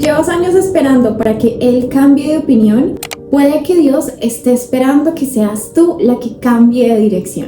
llevas años esperando para que Él cambie de opinión, puede que Dios esté esperando que seas tú la que cambie de dirección.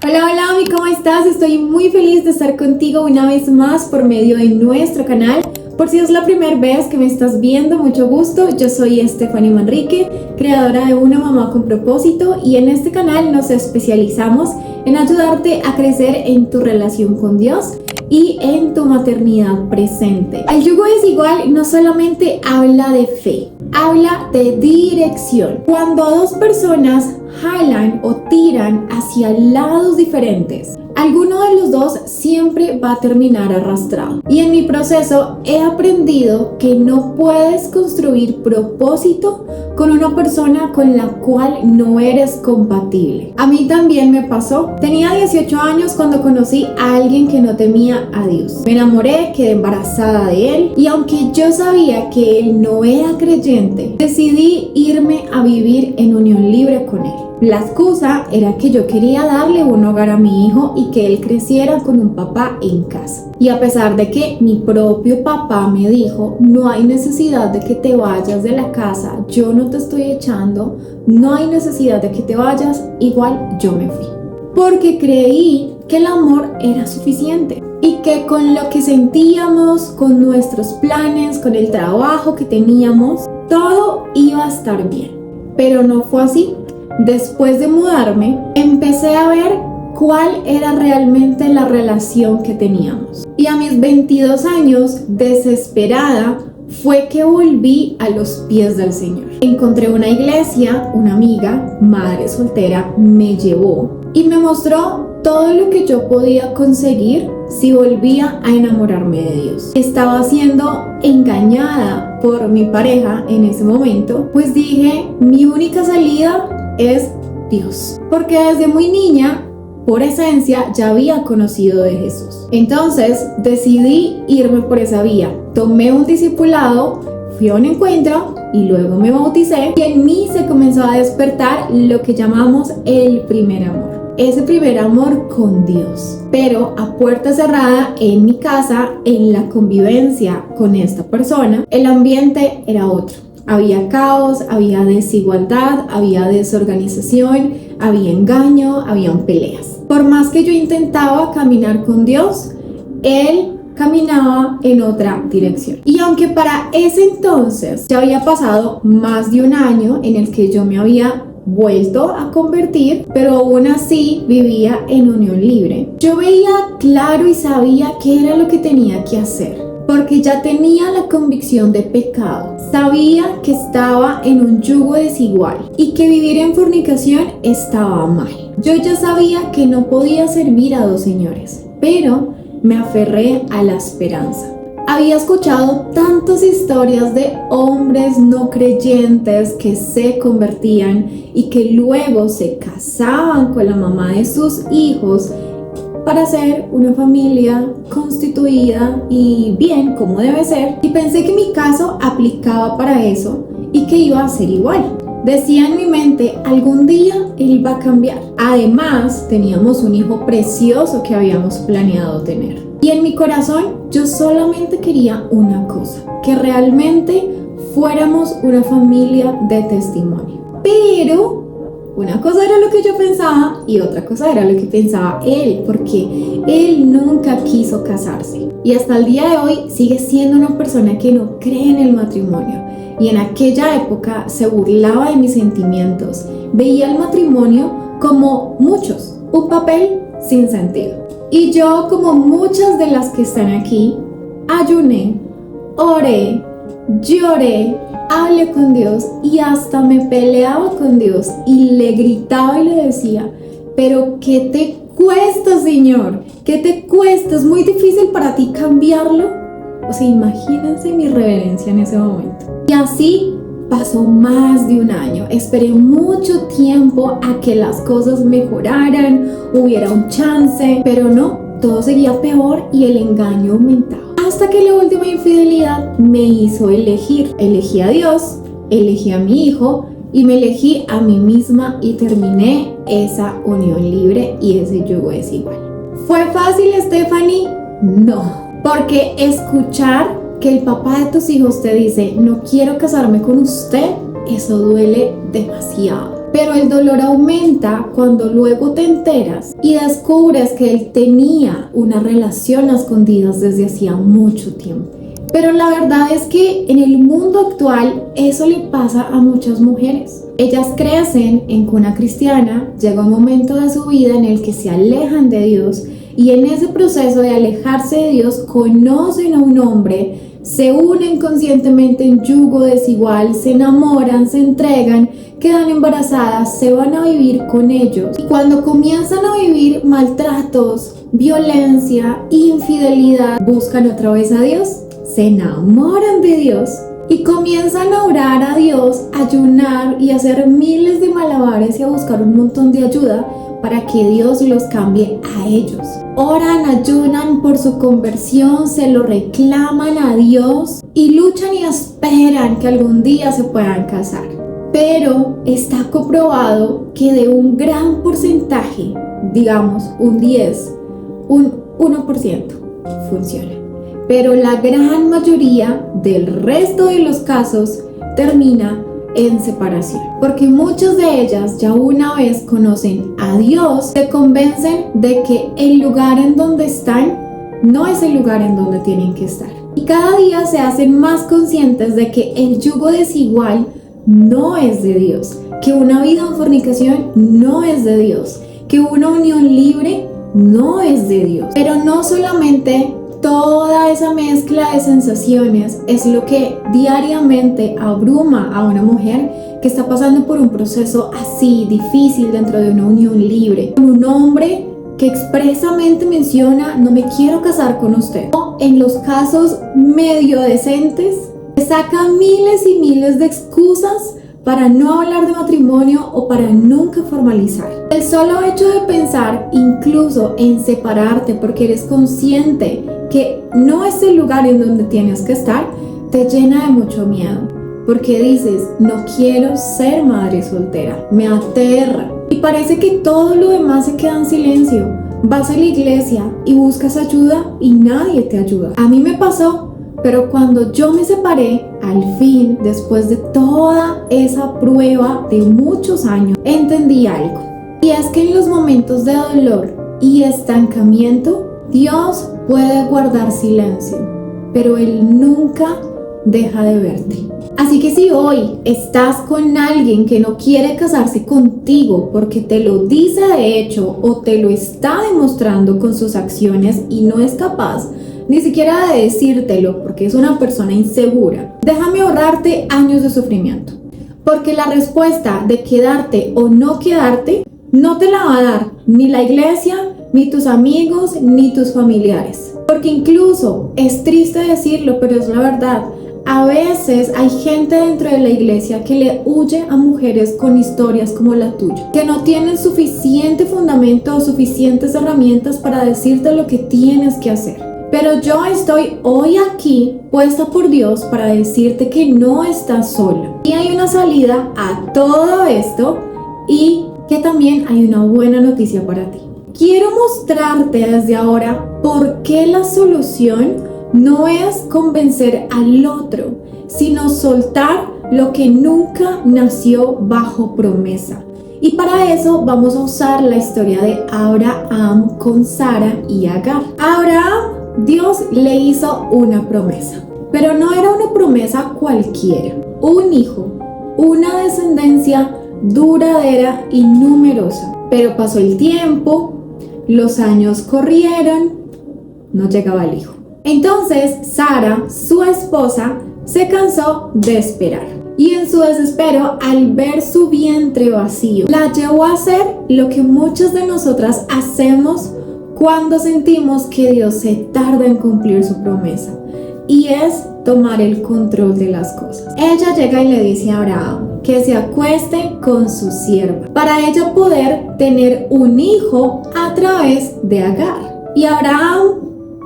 Hola, hola, Ami, ¿cómo estás? Estoy muy feliz de estar contigo una vez más por medio de nuestro canal. Por si es la primera vez que me estás viendo, mucho gusto. Yo soy Stephanie Manrique, creadora de Una Mamá con Propósito, y en este canal nos especializamos en ayudarte a crecer en tu relación con Dios y en tu maternidad presente. El yugo desigual no solamente habla de fe, habla de dirección. Cuando dos personas jalan o tiran hacia lados diferentes, alguno de los dos siempre va a terminar arrastrado. Y en mi proceso he aprendido que no puedes construir propósito con una persona con la cual no eres compatible. A mí también me pasó. Tenía 18 años cuando conocí a alguien que no temía a Dios. Me enamoré, quedé embarazada de él, y aunque yo sabía que él no era creyente, decidí irme a vivir en unión libre con él. La excusa era que yo quería darle un hogar a mi hijo y que él creciera con un papá en casa. Y a pesar de que mi propio papá me dijo, no hay necesidad de que te vayas de la casa, yo no te estoy echando, no hay necesidad de que te vayas, igual yo me fui. Porque creí que el amor era suficiente y que con lo que sentíamos, con nuestros planes, con el trabajo que teníamos, todo iba a estar bien. Pero no fue así. Después de mudarme, empecé a ver cuál era realmente la relación que teníamos. Y a mis 22 años, desesperada, fue que volví a los pies del Señor. Encontré una iglesia, una amiga, madre soltera, me llevó y me mostró todo lo que yo podía conseguir si volvía a enamorarme de Dios. Estaba siendo engañada por mi pareja en ese momento, pues dije, mi única salida es Dios, porque desde muy niña, por esencia, ya había conocido de Jesús. Entonces decidí irme por esa vía. Tomé un discipulado, fui a un encuentro y luego me bauticé, y en mí se comenzó a despertar lo que llamamos el primer amor. Ese primer amor con Dios, pero a puerta cerrada en mi casa, en la convivencia con esta persona, el ambiente era otro. Había caos, había desigualdad, había desorganización, había engaño, habían peleas. Por más que yo intentaba caminar con Dios, Él caminaba en otra dirección. Y aunque para ese entonces ya había pasado más de un año en el que yo me había vuelto a convertir, pero aún así vivía en unión libre, yo veía claro y sabía qué era lo que tenía que hacer. Porque ya tenía la convicción de pecado, sabía que estaba en un yugo desigual y que vivir en fornicación estaba mal. Yo ya sabía que no podía servir a dos señores, pero me aferré a la esperanza. Había escuchado tantas historias de hombres no creyentes que se convertían y que luego se casaban con la mamá de sus hijos para ser una familia constituida y bien como debe ser, y pensé que mi caso aplicaba para eso y que iba a ser igual. Decía en mi mente, algún día él va a cambiar. Además, teníamos un hijo precioso que habíamos planeado tener. Y en mi corazón yo solamente quería una cosa, que realmente fuéramos una familia de testimonio. Pero una cosa era lo que yo pensaba y otra cosa era lo que pensaba él, porque él nunca quiso casarse. Y hasta el día de hoy sigue siendo una persona que no cree en el matrimonio. Y en aquella época se burlaba de mis sentimientos. Veía el matrimonio como muchos, un papel sin sentido. Y yo, como muchas de las que están aquí, ayuné, oré, lloré, hablé con Dios y hasta me peleaba con Dios y le gritaba y le decía, pero ¿qué te cuesta, Señor? ¿Qué te cuesta? ¿Es muy difícil para ti cambiarlo? O sea, imagínense mi reverencia en ese momento. Y así pasó más de un año. Esperé mucho tiempo a que las cosas mejoraran, hubiera un chance, pero no, todo seguía peor y el engaño aumentaba. Hasta que la última infidelidad me hizo elegir. Elegí a Dios, elegí a mi hijo y me elegí a mí misma y terminé esa unión libre y ese yugo desigual. ¿Fue fácil, Stephanie? No, porque escuchar que el papá de tus hijos te dice no quiero casarme con usted, eso duele demasiado. Pero el dolor aumenta cuando luego te enteras y descubres que él tenía una relación a escondidas desde hacía mucho tiempo. Pero la verdad es que en el mundo actual eso le pasa a muchas mujeres. Ellas crecen en cuna cristiana, llega un momento de su vida en el que se alejan de Dios y en ese proceso de alejarse de Dios conocen a un hombre, se unen conscientemente en yugo desigual, se enamoran, se entregan, quedan embarazadas, se van a vivir con ellos. Y cuando comienzan a vivir maltratos, violencia, infidelidad, buscan otra vez a Dios, se enamoran de Dios y comienzan a orar a Dios, a ayunar y a hacer miles de malabares y a buscar un montón de ayuda para que Dios los cambie a ellos. Oran, ayunan por su conversión, se lo reclaman a Dios y luchan y esperan que algún día se puedan casar. Pero está comprobado que de un gran porcentaje, digamos un 10, un 1%, funciona. Pero la gran mayoría del resto de los casos termina en separación, porque muchas de ellas ya una vez conocen a Dios, se convencen de que el lugar en donde están no es el lugar en donde tienen que estar. Y cada día se hacen más conscientes de que el yugo desigual no es de Dios, que una vida en fornicación no es de Dios, que una unión libre no es de Dios. Pero no solamente toda esa mezcla de sensaciones es lo que diariamente abruma a una mujer que está pasando por un proceso así difícil dentro de una unión libre. Un hombre que expresamente menciona no me quiero casar con usted. O en los casos medio decentes, saca miles y miles de excusas para no hablar de matrimonio o para nunca formalizar. El solo hecho de pensar incluso en separarte porque eres consciente que no es el lugar en donde tienes que estar, te llena de mucho miedo. Porque dices, no quiero ser madre soltera, me aterra. Y parece que todo lo demás se queda en silencio. Vas a la iglesia y buscas ayuda y nadie te ayuda. A mí me pasó. Pero cuando yo me separé, al fin, después de toda esa prueba de muchos años, entendí algo. Y es que en los momentos de dolor y estancamiento, Dios puede guardar silencio, pero Él nunca deja de verte. Así que si hoy estás con alguien que no quiere casarse contigo porque te lo dice de hecho o te lo está demostrando con sus acciones y no es capaz ni siquiera de decírtelo porque es una persona insegura, déjame ahorrarte años de sufrimiento, porque la respuesta de quedarte o no quedarte no te la va a dar ni la iglesia, ni tus amigos, ni tus familiares, porque incluso es triste decirlo, pero es la verdad. A veces hay gente dentro de la iglesia que le huye a mujeres con historias como la tuya, que no tienen suficiente fundamento o suficientes herramientas para decirte lo que tienes que hacer. Pero yo estoy hoy aquí puesta por Dios para decirte que no estás sola. Y hay una salida a todo esto y que también hay una buena noticia para ti. Quiero mostrarte desde ahora por qué la solución no es convencer al otro, sino soltar lo que nunca nació bajo promesa. Y para eso vamos a usar la historia de Abraham con Sara y Agar. Abraham, Dios le hizo una promesa, pero no era una promesa cualquiera. Un hijo, una descendencia duradera y numerosa. Pero pasó el tiempo, los años corrieron, no llegaba el hijo. Entonces Sara, su esposa, se cansó de esperar. Y en su desespero, al ver su vientre vacío, la llevó a hacer lo que muchas de nosotras hacemos cuando sentimos que Dios se tarda en cumplir su promesa, y es tomar el control de las cosas. Ella llega y le dice a Abraham que se acueste con su sierva para ella poder tener un hijo a través de Agar. Y Abraham,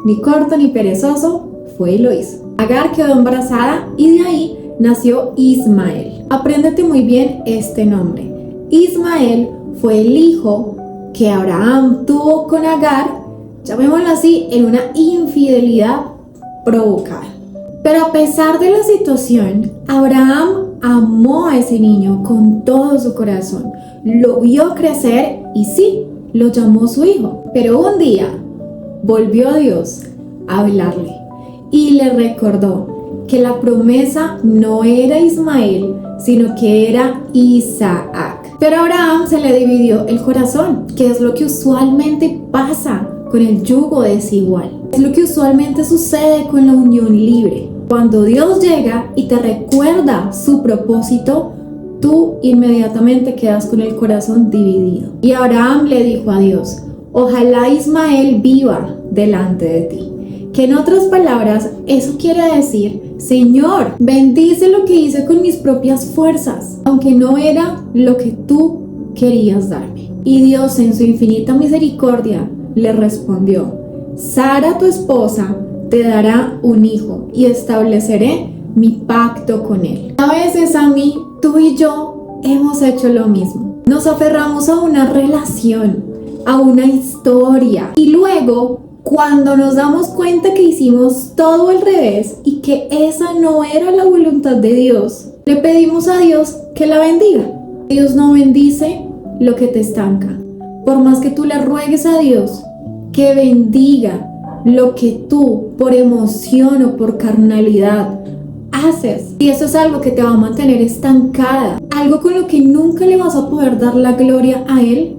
ni corto ni perezoso, fue y lo hizo. Agar quedó embarazada y de ahí nació Ismael. Apréndete muy bien este nombre. Ismael fue el hijo que Abraham tuvo con Agar, llamémoslo así, en una infidelidad provocada. Pero a pesar de la situación, Abraham amó a ese niño con todo su corazón. Lo vio crecer y sí, lo llamó su hijo. Pero un día volvió Dios a hablarle y le recordó que la promesa no era Ismael, sino que era Isaac. Pero a Abraham se le dividió el corazón, que es lo que usualmente pasa con el yugo desigual. Es lo que usualmente sucede con la unión libre. Cuando Dios llega y te recuerda su propósito, tú inmediatamente quedas con el corazón dividido. Y Abraham le dijo a Dios: ojalá Ismael viva delante de ti. Que en otras palabras, eso quiere decir: Señor, bendice lo que hice con mis propias fuerzas, aunque no era lo que tú querías darme. Y Dios, en su infinita misericordia, le respondió: Sara, tu esposa, te dará un hijo y estableceré mi pacto con él. A veces, Sammy, tú y yo hemos hecho lo mismo. Nos aferramos a una relación, a una historia, y luego, cuando nos damos cuenta que hicimos todo al revés y que esa no era la voluntad de Dios, le pedimos a Dios que la bendiga. Dios no bendice lo que te estanca. Por más que tú le ruegues a Dios que bendiga lo que tú, por emoción o por carnalidad, haces, y eso es algo que te va a mantener estancada, algo con lo que nunca le vas a poder dar la gloria a Él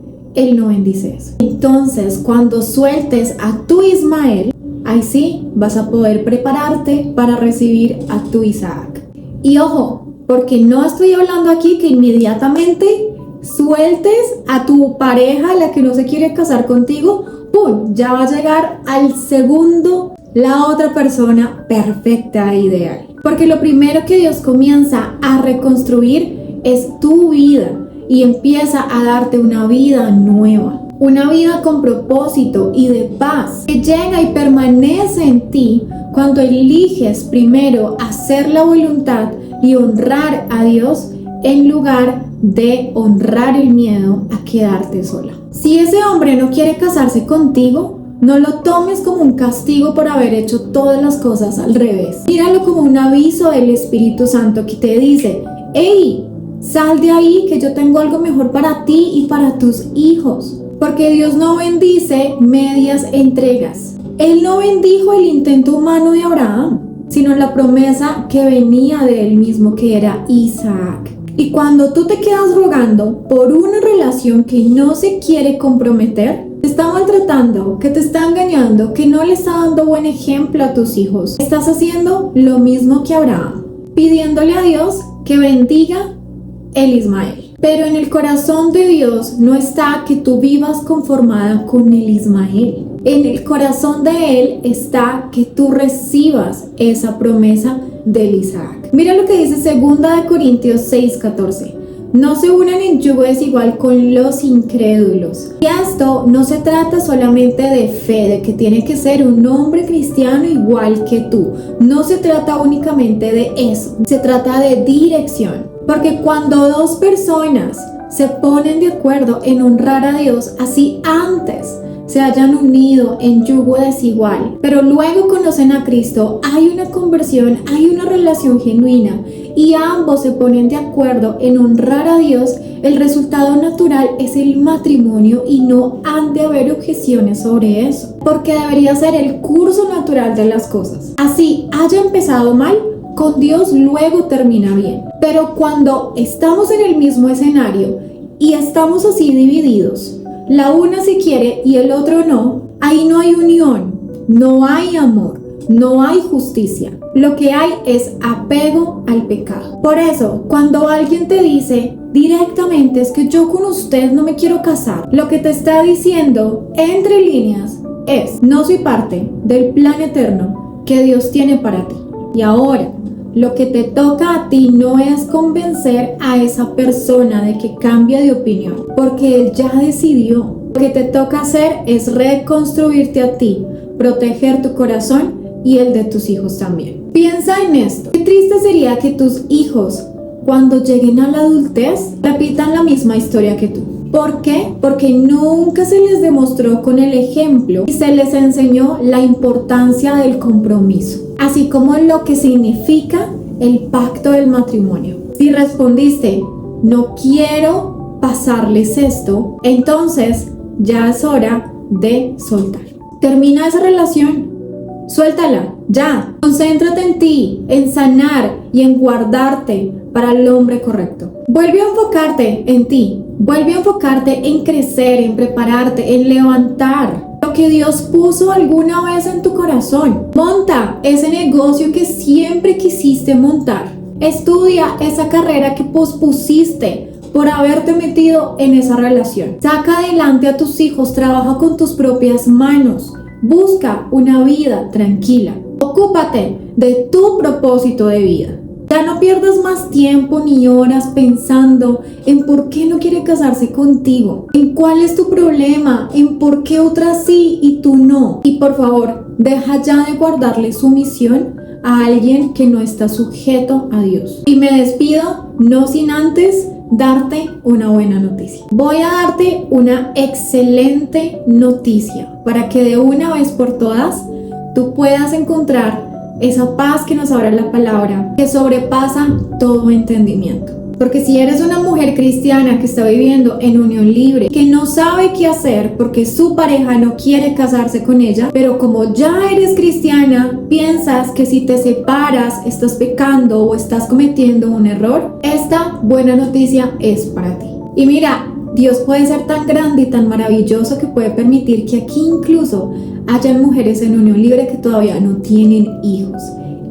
no bendice eso. Entonces, cuando sueltes a tu Ismael, ahí sí vas a poder prepararte para recibir a tu Isaac. Y ojo, porque no estoy hablando aquí que inmediatamente sueltes a tu pareja, la que no se quiere casar contigo, ¡pum!, ya va a llegar al segundo la otra persona perfecta e ideal. Porque lo primero que Dios comienza a reconstruir es tu vida y empieza a darte una vida nueva, una vida con propósito y de paz, que llega y permanece en ti cuando eliges primero hacer la voluntad y honrar a Dios en lugar de honrar el miedo a quedarte sola. Si ese hombre no quiere casarse contigo, no lo tomes como un castigo por haber hecho todas las cosas al revés. Míralo como un aviso del Espíritu Santo que te dice: ¡Hey! Sal de ahí, que yo tengo algo mejor para ti y para tus hijos. Porque Dios no bendice medias entregas. Él no bendijo el intento humano de Abraham, sino la promesa que venía de él mismo, que era Isaac. Y cuando tú te quedas rogando por una relación que no se quiere comprometer, te está maltratando, que te está engañando, que no le está dando buen ejemplo a tus hijos, estás haciendo lo mismo que Abraham, pidiéndole a Dios que bendiga el Ismael. Pero en el corazón de Dios no está que tú vivas conformada con el Ismael. En el corazón de Él está que tú recibas esa promesa del Isaac. Mira lo que dice 2 Corintios 6:14. No se unan en yugo desigual con los incrédulos. Y esto no se trata solamente de fe, de que tiene que ser un hombre cristiano igual que tú. No se trata únicamente de eso. Se trata de dirección. Porque cuando dos personas se ponen de acuerdo en honrar a Dios, así antes se hayan unido en yugo desigual, pero luego conocen a Cristo, hay una conversión, hay una relación genuina y ambos se ponen de acuerdo en honrar a Dios, el resultado natural es el matrimonio y no han de haber objeciones sobre eso, porque debería ser el curso natural de las cosas. Así haya empezado mal, con Dios luego termina bien. Pero cuando estamos en el mismo escenario y estamos así divididos, la una se quiere y el otro no, ahí no hay unión, no hay amor, no hay justicia. Lo que hay es apego al pecado. Por eso, cuando alguien te dice directamente: es que yo con usted no me quiero casar, lo que te está diciendo entre líneas es: no soy parte del plan eterno que Dios tiene para ti. Y ahora, lo que te toca a ti no es convencer a esa persona de que cambie de opinión, porque él ya decidió. Lo que te toca hacer es reconstruirte a ti, proteger tu corazón y el de tus hijos también. Piensa en esto. Qué triste sería que tus hijos, cuando lleguen a la adultez, repitan la misma historia que tú. ¿Por qué? Porque nunca se les demostró con el ejemplo y se les enseñó la importancia del compromiso, así como lo que significa el pacto del matrimonio. Si respondiste, no quiero pasarles esto, entonces ya es hora de soltar. Termina esa relación, suéltala, ya. Concéntrate en ti, en sanar y en guardarte para el hombre correcto. Vuelve a enfocarte en ti, vuelve a enfocarte en crecer, en prepararte, en levantar lo que Dios puso alguna vez en tu corazón. Monta ese negocio que siempre quisiste montar. Estudia esa carrera que pospusiste por haberte metido en esa relación. Saca adelante a tus hijos, trabaja con tus propias manos. Busca una vida tranquila. Ocúpate de tu propósito de vida. Ya no pierdas más tiempo ni horas pensando en por qué no quiere casarse contigo, en cuál es tu problema, en por qué otras sí y tú no. Y por favor, deja ya de guardarle sumisión a alguien que no está sujeto a Dios. Y me despido, no sin antes darte una buena noticia. Voy a darte una excelente noticia para que de una vez por todas tú puedas encontrar esa paz que nos habla la palabra, que sobrepasa todo entendimiento. Porque si eres una mujer cristiana que está viviendo en unión libre, que no sabe qué hacer porque su pareja no quiere casarse con ella, pero como ya eres cristiana, piensas que si te separas estás pecando o estás cometiendo un error, esta buena noticia es para ti. Y mira, Dios puede ser tan grande y tan maravilloso que puede permitir que aquí incluso hayan mujeres en unión libre que todavía no tienen hijos.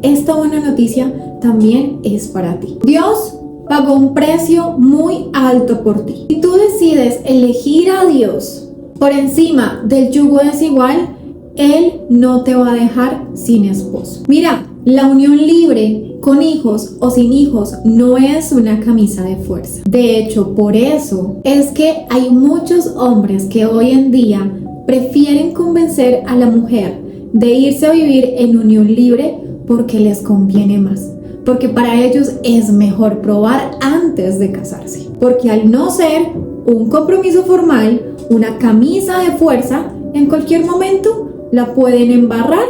Esta buena noticia también es para ti. Dios pagó un precio muy alto por ti. Si tú decides elegir a Dios por encima del yugo desigual, Él no te va a dejar sin esposo. Mira, la unión libre con hijos o sin hijos no es una camisa de fuerza. De hecho, por eso es que hay muchos hombres que hoy en día prefieren convencer a la mujer de irse a vivir en unión libre porque les conviene más. Porque para ellos es mejor probar antes de casarse. Porque al no ser un compromiso formal, una camisa de fuerza, en cualquier momento la pueden embarrar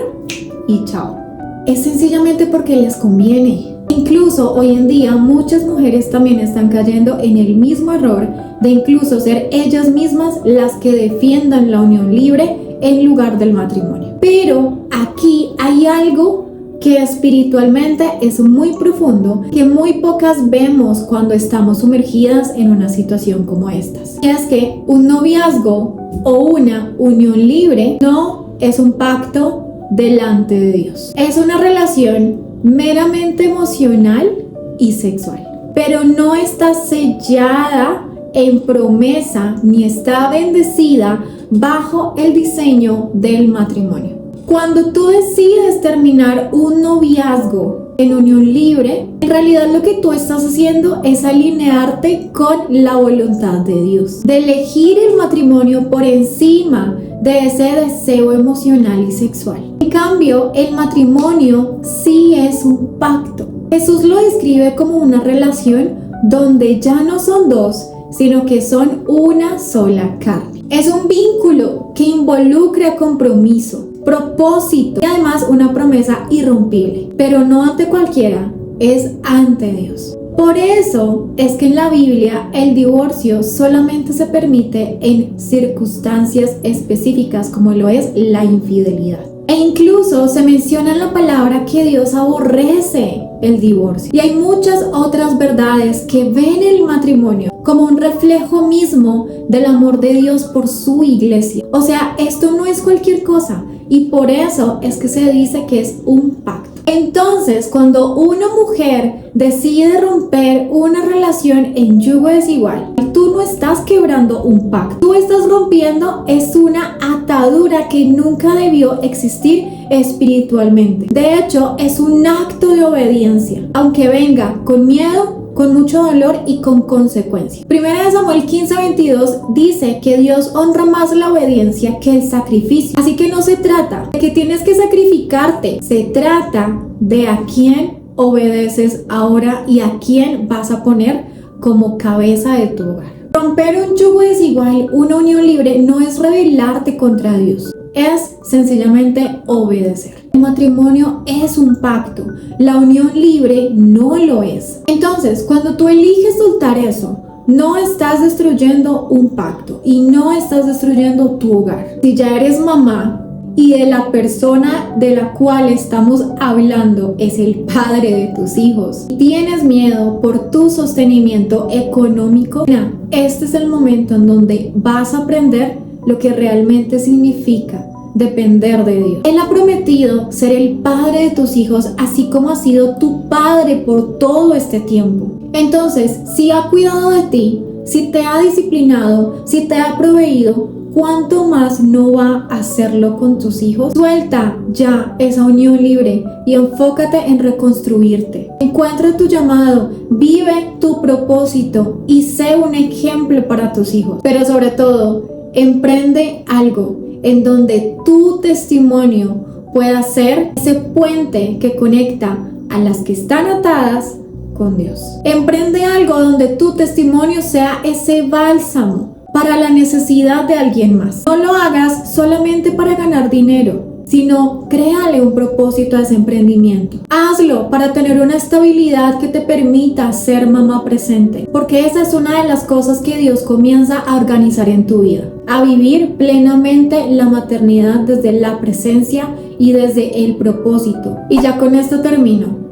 y chao. Es sencillamente porque les conviene. Incluso hoy en día muchas mujeres también están cayendo en el mismo error de incluso ser ellas mismas las que defiendan la unión libre en lugar del matrimonio. Pero aquí hay algo que espiritualmente es muy profundo, que muy pocas vemos cuando estamos sumergidas en una situación como estas. Y es que un noviazgo o una unión libre no es un pacto delante de Dios. Es una relación meramente emocional y sexual, pero no está sellada en promesa ni está bendecida bajo el diseño del matrimonio. Cuando tú decides terminar un noviazgo en unión libre, en realidad lo que tú estás haciendo es alinearte con la voluntad de Dios, de elegir el matrimonio por encima de ese deseo emocional y sexual. En cambio, el matrimonio sí es un pacto. Jesús lo describe como una relación donde ya no son dos, sino que son una sola carne. Es un vínculo que involucra compromiso, propósito y además una promesa irrompible, pero no ante cualquiera, es ante Dios. Por eso es que en la Biblia el divorcio solamente se permite en circunstancias específicas como lo es la infidelidad. E incluso se menciona en la palabra que Dios aborrece el divorcio. Y hay muchas otras verdades que ven el matrimonio como un reflejo mismo del amor de Dios por su iglesia. O sea, esto no es cualquier cosa y por eso es que se dice que es un pacto. Entonces, cuando una mujer decide romper una relación en yugo desigual, tú no estás quebrando un pacto, tú estás rompiendo es una atadura que nunca debió existir espiritualmente. De hecho, es un acto de obediencia, aunque venga con miedo, con mucho dolor y con consecuencias. Primera de Samuel 15:22 dice que Dios honra más la obediencia que el sacrificio. Así que no se trata de que tienes que sacrificarte, se trata de a quién obedeces ahora y a quién vas a poner como cabeza de tu hogar. Romper un yugo desigual, una unión libre, no es rebelarte contra Dios, es sencillamente obedecer. El matrimonio es un pacto, la unión libre no lo es. Entonces, cuando tú eliges soltar eso, no estás destruyendo un pacto y no estás destruyendo tu hogar. Si ya eres mamá y de la persona de la cual estamos hablando es el padre de tus hijos, y tienes miedo por tu sostenimiento económico, este es el momento en donde vas a aprender lo que realmente significa depender de Dios. Él ha prometido ser el padre de tus hijos, así como ha sido tu padre por todo este tiempo. Entonces, si ha cuidado de ti, si te ha disciplinado, si te ha proveído, ¿cuánto más no va a hacerlo con tus hijos? Suelta ya esa unión libre y enfócate en reconstruirte. Encuentra tu llamado, vive tu propósito y sé un ejemplo para tus hijos. Pero sobre todo, emprende algo en donde tu testimonio pueda ser ese puente que conecta a las que están atadas con Dios. Emprende algo donde tu testimonio sea ese bálsamo para la necesidad de alguien más. No lo hagas solamente para ganar dinero, sino créale un propósito a ese emprendimiento. Hazlo para tener una estabilidad que te permita ser mamá presente, porque esa es una de las cosas que Dios comienza a organizar en tu vida, a vivir plenamente la maternidad desde la presencia y desde el propósito. Y ya con esto termino.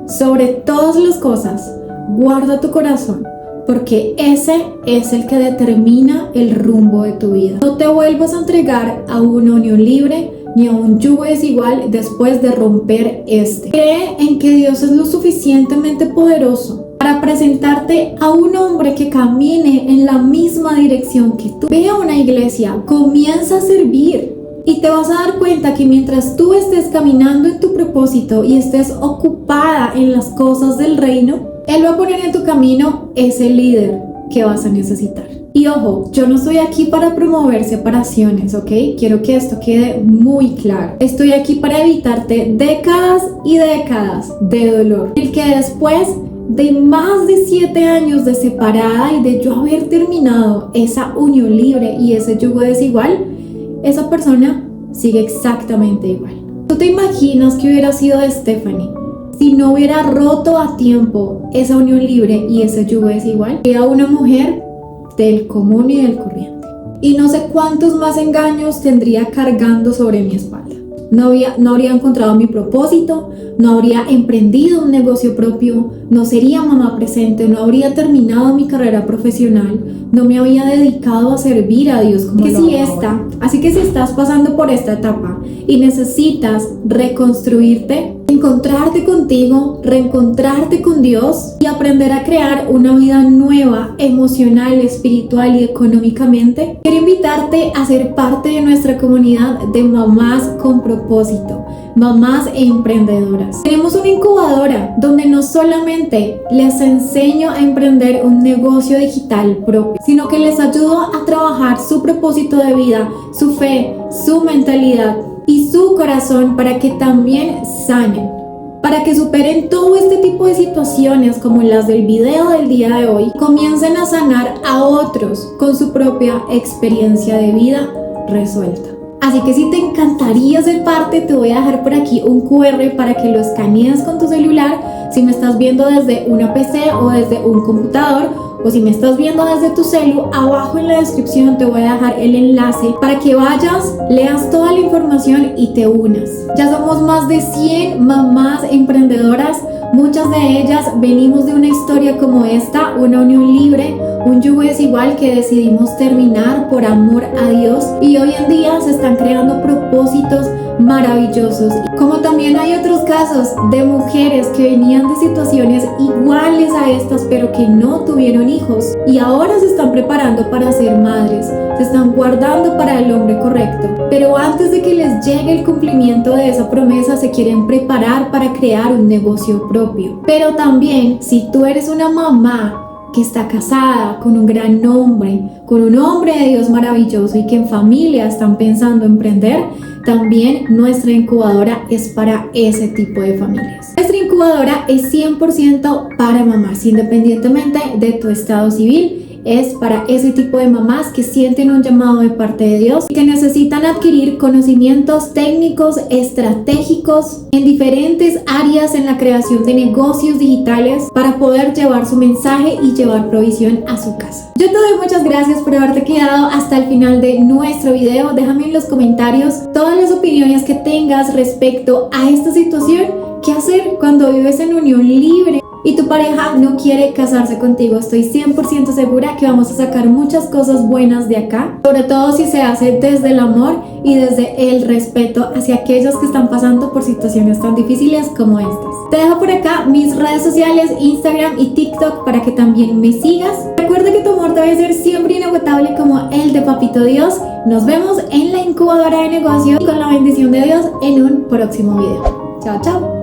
Sobre todas las cosas, guarda tu corazón, porque ese es el que determina el rumbo de tu vida. No te vuelvas a entregar a una unión libre ni a un yugo desigual después de romper este. Cree en que Dios es lo suficientemente poderoso para presentarte a un hombre que camine en la misma dirección que tú. Ve a una iglesia, comienza a servir. Y te vas a dar cuenta que mientras tú estés caminando en tu propósito y estés ocupada en las cosas del reino, Él va a poner en tu camino ese líder que vas a necesitar. Y ojo, yo no estoy aquí para promover separaciones, ¿ok? Quiero que esto quede muy claro. Estoy aquí para evitarte décadas y décadas de dolor. El que después de más de 7 años de separada y de yo haber terminado esa unión libre y ese yugo desigual, esa persona sigue exactamente igual. ¿Tú te imaginas que hubiera sido de Stephanie si no hubiera roto a tiempo esa unión libre y ese yugo desigual? Era una mujer del común y del corriente. Y no sé cuántos más engaños tendría cargando sobre mi espalda. No habría encontrado mi propósito, no habría emprendido un negocio propio, no sería mamá presente, no habría terminado mi carrera profesional, no me había dedicado a servir a Dios como lo hago ahora. Así que si estás pasando por esta etapa y necesitas reconstruirte, encontrarte contigo, reencontrarte con Dios y aprender a crear una vida nueva, emocional, espiritual y económicamente, quiero invitarte a ser parte de nuestra comunidad de mamás con propósito, mamás emprendedoras. Tenemos una incubadora donde no solamente les enseño a emprender un negocio digital propio, sino que les ayudo a trabajar su propósito de vida, su fe, su mentalidad y su corazón para que también sanen, para que superen todo este tipo de situaciones como las del video del día de hoy, comiencen a sanar a otros con su propia experiencia de vida resuelta. Así que si te encantaría ser parte, te voy a dejar por aquí un QR para que lo escanees con tu celular si me estás viendo desde una PC o desde un computador, o si me estás viendo desde tu celu, abajo en la descripción te voy a dejar el enlace para que vayas, leas toda la información y te unas. Ya somos más de 100 mamás emprendedoras, muchas de ellas venimos de una historia como esta, una unión libre, un yugo desigual que decidimos terminar por amor a Dios, y hoy en día se están creando propósitos maravillosos. Como también hay otros casos de mujeres que venían de situaciones iguales a estas pero que no tuvieron hijos y ahora se están preparando para ser madres, se están guardando para el hombre correcto, pero antes de que les llegue el cumplimiento de esa promesa se quieren preparar para crear un negocio propio. Pero también si tú eres una mamá que está casada con un gran hombre, con un hombre de Dios maravilloso y que en familia están pensando emprender, también nuestra incubadora es para ese tipo de familias. Nuestra incubadora incubadora es 100% para mamás, independientemente de tu estado civil. Es para ese tipo de mamás que sienten un llamado de parte de Dios y que necesitan adquirir conocimientos técnicos, estratégicos en diferentes áreas en la creación de negocios digitales para poder llevar su mensaje y llevar provisión a su casa. Yo te doy muchas gracias por haberte quedado hasta el final de nuestro video. Déjame en los comentarios todas las opiniones que tengas respecto a esta situación. ¿Qué hacer cuando vives en unión libre y tu pareja no quiere casarse contigo? Estoy 100% segura que vamos a sacar muchas cosas buenas de acá, sobre todo si se hace desde el amor y desde el respeto hacia aquellos que están pasando por situaciones tan difíciles como estas. Te dejo por acá mis redes sociales, Instagram y TikTok, para que también me sigas. Recuerda que tu amor debe ser siempre inagotable como el de Papito Dios. Nos vemos en la incubadora de negocio y con la bendición de Dios en un próximo video. Chao, chao.